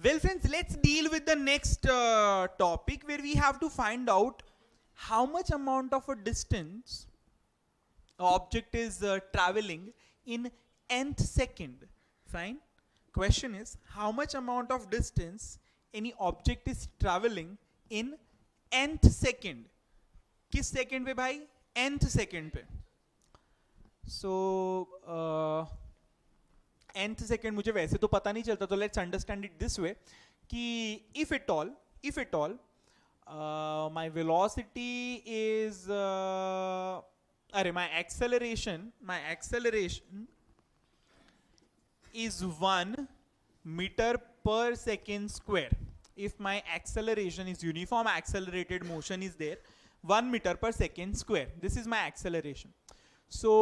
Well, friends, let's deal with the next topic where we have to find out how much amount of a distance object is traveling in nth second. Fine. Question is how much amount of distance any object is traveling in nth second. किस second पे भाई? nth second पे. So nth second मुझे वैसे तो पता नहीं चलता, तो let's understand it this way कि if it all my velocity is my acceleration is 1 meter per second square. If my acceleration is uniform accelerated motion is there, 1 meter per second square, this is my acceleration. So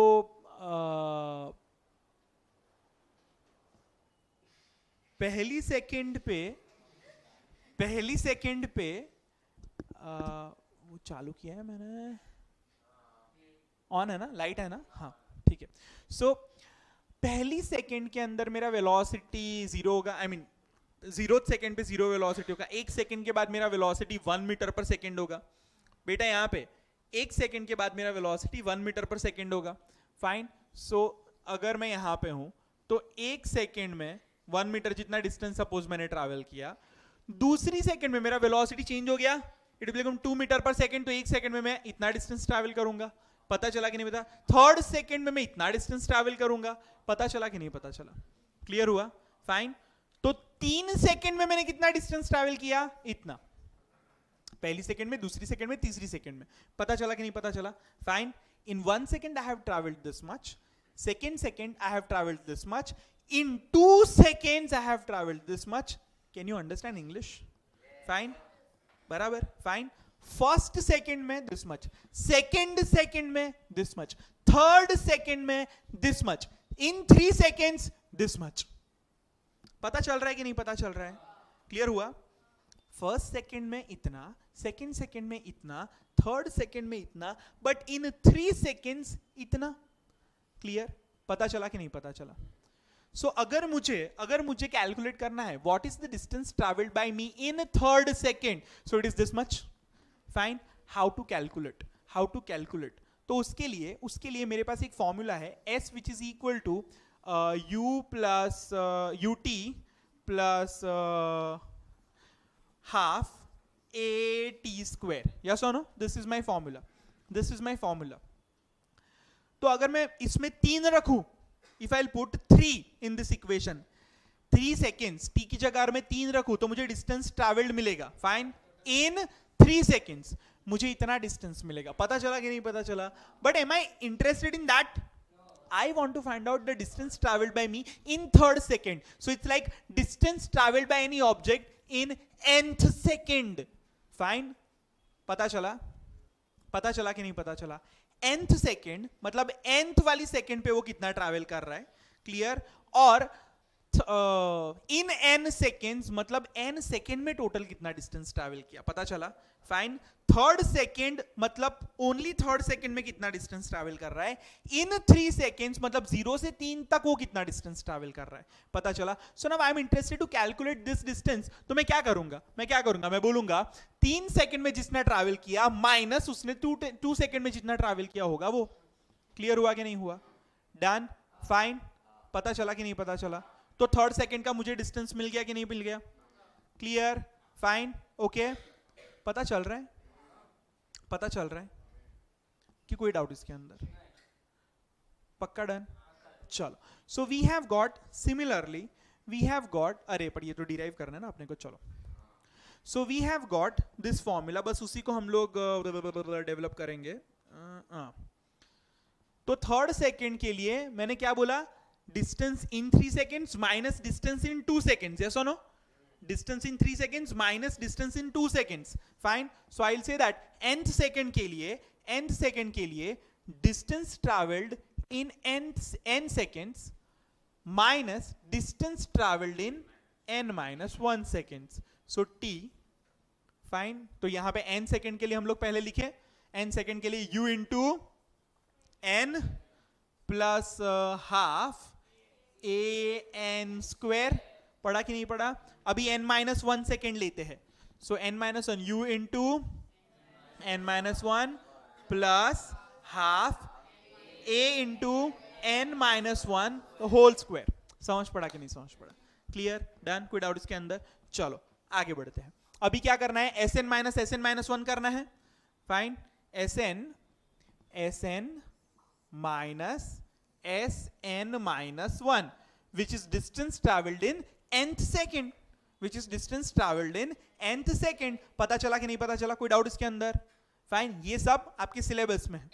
पहली second पे वो चालू किया है मैंने, on है ना, light है ना, हाँ ठीक है. सो पहली सेकंड के अंदर मेरा वेलोसिटी जीरो होगा, आई मीन 0th सेकंड पे जीरो वेलोसिटी होगा. एक सेकंड के बाद मेरा वेलोसिटी 1 मीटर पर सेकंड होगा. बेटा यहाँ पे एक सेकंड के बाद मेरा वेलोसिटी 1 मीटर पर सेकंड होगा. फाइन. सो अगर मैं यहाँ पे हूं तो एक सेकंड में 1 मीटर जितना डिस्टेंस सपोज मैंने ट्रैवल किया, दूसरी सेकंड में मेरा वेलोसिटी चेंज हो गया, इट विल बिकम 2 मीटर पर सेकंड. तो एक सेकंड में मैं इतना डिस्टेंस ट्रैवल करूंगा. पता चला कि नहीं पता? थर्ड सेकंड में मैं इतना डिस्टेंस ट्रैवल करूंगा. पता चला कि नहीं पता चला? क्लियर हुआ? फाइन. तो 3 सेकंड में मैंने कितना डिस्टेंस ट्रैवल किया? इतना. पहली सेकंड में, दूसरी सेकंड में, तीसरी सेकंड में. पता चला कि नहीं पता चला? Fine. In 1 second I have traveled this much. Second second I have traveled this much. In 2 seconds I have traveled this much. Can you understand English? Fine. बराबर. Fine. फर्स्ट सेकंड में this much, second second में this much, third second में this much, in 3 seconds this much. पता चल रहा है कि नहीं पता चल रहा है? क्लियर हुआ? फर्स्ट सेकंड में इतना, सेकंड सेकंड में इतना, थर्ड सेकंड में इतना, बट इन 3 seconds इतना. क्लियर? पता चला कि नहीं पता चला? सो अगर मुझे कैलकुलेट करना है what is the distance travelled by me in third second, so it is this much. Fine. How to calculate? तो उसके लिए मेरे पास एक फॉर्मूला है, s which is equal to u plus ut plus half at square. Yes और no? This is my formula. तो अगर मैं इसमें 3 रखूं, if I'll put 3 in this equation, 3 seconds, t की जगह मैं 3 रखूं तो मुझे डिस्टेंस ट्रैवल्ड मिलेगा. फाइन. इन 3 seconds मुझे इतना डिस्टेंस मिलेगा. पता चला कि नहीं पता चला? But am I interested in that? I want to find out the distance traveled by me in third second. So it's like distance traveled by any object in nth second. Fine. पता चला कि नहीं पता चला? nth second मतलब nth वाली second पे वो कितना ट्रैवल कर रहा है. क्लियर? और इन n सेकेंड्स मतलब n सेकेंड में टोटल कितना डिस्टेंस ट्रैवल किया. पता चला? फाइन. थर्ड सेकेंड मतलब ओनली थर्ड सेकेंड में कितना डिस्टेंस ट्रैवल कर रहा है. इन 3 seconds मतलब 0 से 3 तक वो कितना डिस्टेंस ट्रैवल कर रहा है. पता चला? So now I am interested to calculate this distance. तो मैं क्या करूंगा? मैं बोलूंगा 3 सेकेंड में जितना ट्रैवल किया माइनस उसने 2 सेकेंड में जितना ट्रैवल किया होगा वो. क्लियर हुआ कि नहीं हुआ? डन. फाइन. पता चला कि नहीं पता चला? तो थर्ड सेकेंड का मुझे डिस्टेंस मिल गया कि नहीं मिल गया? क्लियर? फाइन. ओके. पता चल रहा है कि कोई डाउट इसके अंदर? पक्का? डन. चलो. So we have got similarly अरे पर ये तो डिराइव करना है ना अपने को. चलो. So we have got this formula. बस उसी को हम लोग डेवलप करेंगे. तो थर्ड सेकेंड के लिए मैंने क्या बोला? Distance in 3 seconds minus distance in 2 seconds. Yes और no? Distance in 3 seconds minus distance in 2 seconds. Fine. So I will say that nth second के लिए distance travelled in n seconds minus distance travelled in n minus 1 seconds. So t. Fine. तो यहां पे n second के लिए हम लोग पहले लिखे, n सेकेंड के लिए u into n plus half a n square पढ़ा कि नहीं पढ़ा? अभी n-1 सेकेंड लेते हैं, so n-1 u into n-1 plus half a into n-1 whole square. समझ पड़ा कि नहीं समझ पड़ा? क्लियर, डन, कोई डाउट इसके अंदर? चलो आगे बढ़ते हैं। अभी क्या करना है? Sn-1 करना है। Fine, Sn minus Sn-1 which is distance traveled in nth second, which is distance traveled in nth second। पता चला कि नहीं पता चला? कोई डाउट इसके अंदर? फाइन, ये सब आपके सिलेबस में है,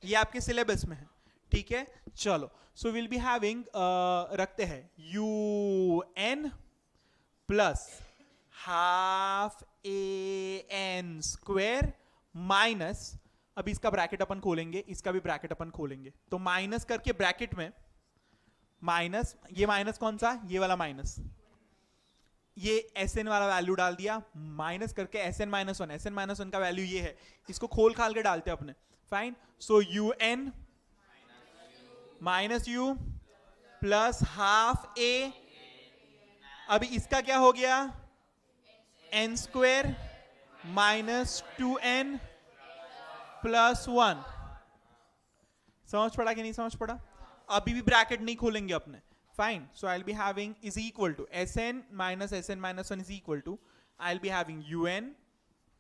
ये आपके सिलेबस में है, ठीक है। चलो, सो विल बी हैविंग, रखते हैं un plus half an square minus, अभी इसका ब्रैकेट अपन खोलेंगे, इसका भी ब्रैकेट अपन खोलेंगे, तो माइनस करके ब्रैकेट में माइनस, ये माइनस कौन सा? ये वाला माइनस, ये Sn वाला वैल्यू डाल दिया, माइनस करके Sn-1 का वैल्यू ये है, इसको खोल खाल के डालते हैं अपने। Fine, so un minus u plus half a, अभी इसका क्या हो गया? n square minus 2n plus 1। समझ पड़ा कि नहीं समझ पड़ा? अभी भी ब्रैकेट नहीं खोलेंगे अपने। Fine, so I will be having is equal to Sn-1 is equal to, I will be having un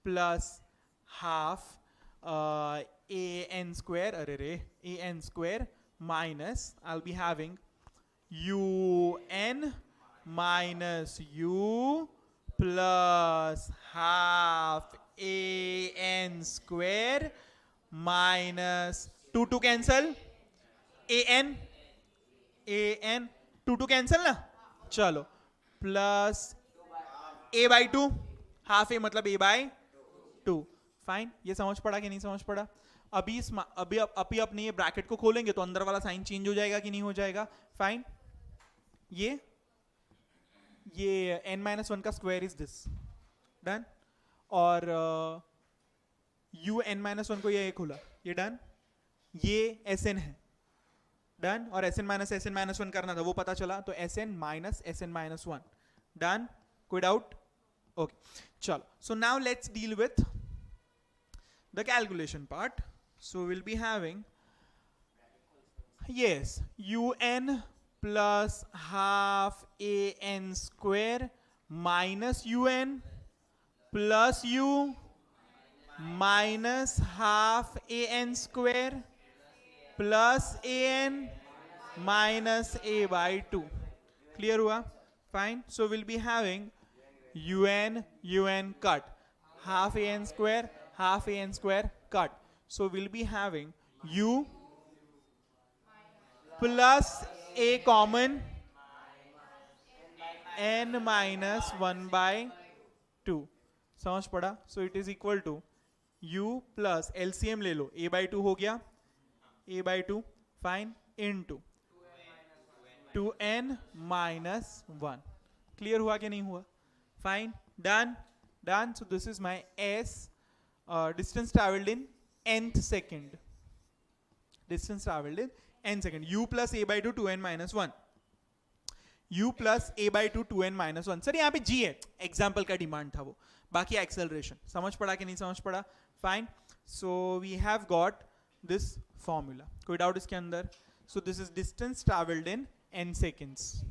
plus half an square, अरे रे, an square minus, I will be having un minus u plus half an square minus 2 cancel, an 2 cancel ना, चलो, plus a/2, half a मतलब a/2। Fine, ये समझ पड़ा कि नहीं समझ पड़ा? अभी अभी अपने ये ब्रैकेट को खोलेंगे तो अंदर वाला साइन चेंज हो जाएगा कि नहीं हो जाएगा? फाइन, ये n-1 का स्क्वायर इज दिस, डन, और un-1 को ये खोला, ये डन, ये Sn है, डन, और Sn-1 करना था, वो पता चला, तो Sn-1 डन, कोई डाउट? ओके, चलो, so now let's deal with the calculation part. So will be having, yes, un plus half an square minus un plus u minus half an square plus an minus a/2। Clear हुआ? Fine, so will be having un cut, half an square cut, so will be having u plus a common n-1/2। समझ पड़ा? So it is equal to u plus LCM ले लो, a/2 हो गया, a/2 fine, into 2n-1। Clear हुआ कि नहीं हुआ? Fine, done, done. So this is my s, distance travelled in nth second, distance travelled in n second, u plus a/2 2n-1, u plus a/2 2n-1। Sir यहाँ पे g है, example का demand था वो, बाकी एक्सेलरेशन। समझ पड़ा कि नहीं समझ पड़ा? Fine, so we have got this formula, कोई डाउट इसके अंदर? So this is distance travelled in n seconds.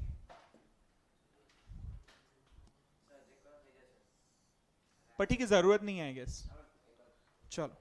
पर ठीक है, जरूरत नहीं है आई गेस। चलो